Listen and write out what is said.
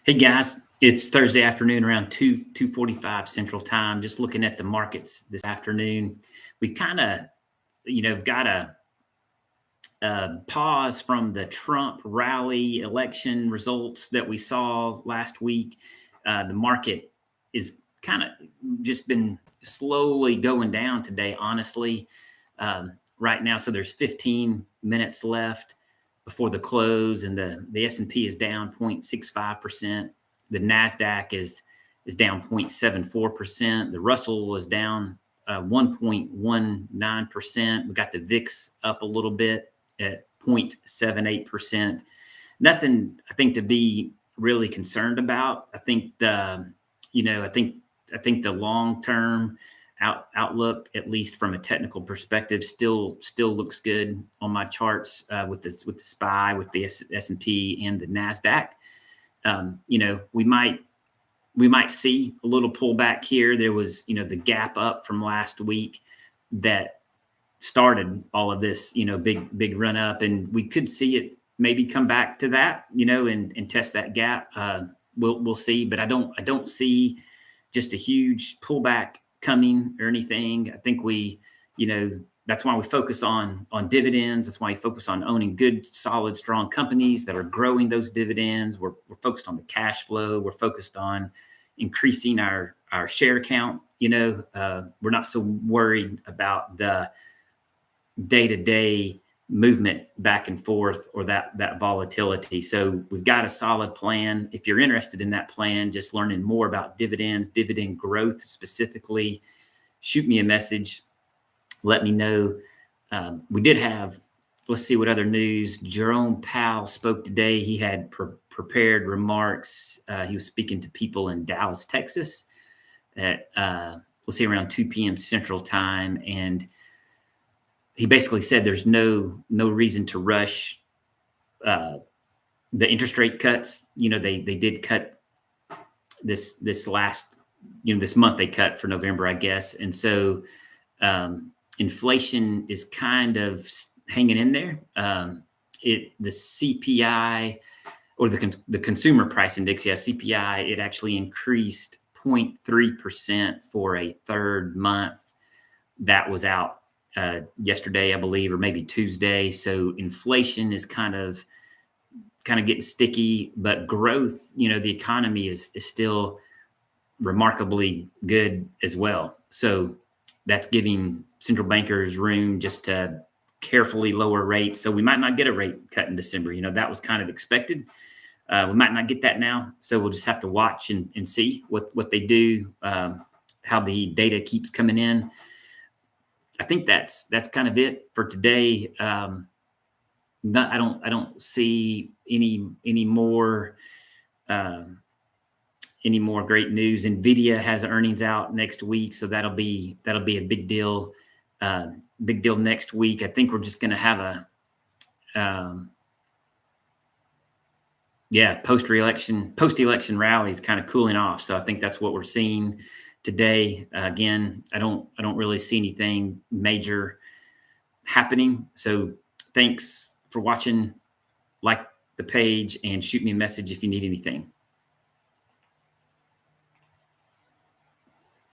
Hey guys, it's Thursday afternoon around 2:45 Central Time. Just looking at the markets this afternoon. We kind of, got a pause from the Trump rally election results that we saw last week. The market is kind of just been slowly going down today, honestly, right now. So there's 15 minutes left before the close, and the S&P is down 0.65%. The Nasdaq is down 0.74%. The Russell is down 1.19%. We got the VIX up a little bit at 0.78%. Nothing, I think, to be really concerned about. I think the long term outlook, at least from a technical perspective, still looks good on my charts with the SPY, with the S&P and the Nasdaq. We might see a little pullback here. There was, the gap up from last week that started all of this, big run up, and we could see it maybe come back to that, and test that gap. We'll see, but I don't see just a huge pullback coming or anything. I think that's why we focus on dividends. That's why we focus on owning good, solid, strong companies that are growing those dividends. We're focused on the cash flow. We're focused on increasing our share count. We're not so worried about the day-to-day movement back and forth or that volatility. So we've got a solid plan. If you're interested in that plan, just learning more about dividends, dividend growth specifically, shoot me a message. Let me know. We did have, let's see what other news. Jerome Powell spoke today. He had prepared remarks. He was speaking to people in Dallas, Texas at, let's see, around 2 p.m. Central Time. And he basically said there's no reason to rush the interest rate cuts. They did cut this last, this month they cut for November, I guess. And so inflation is kind of hanging in there. The CPI, or the consumer price index, CPI, it actually increased 0.3% for a third month. That was out yesterday, I believe, or maybe Tuesday. So inflation is kind of getting sticky, but growth, the economy is still remarkably good as well. So that's giving central bankers room just to carefully lower rates. So we might not get a rate cut in December. That was kind of expected. We might not get that now. So we'll just have to watch and see what they do, how the data keeps coming in. I think that's kind of it for today. I don't see any more great news. Nvidia has earnings out next week, so that'll be a big deal. Big deal next week. I think we're just going to have a post-election rallies kind of cooling off. So I think that's what we're seeing today. Again, I don't really see anything major happening. So thanks for watching. Like the page and shoot me a message if you need anything.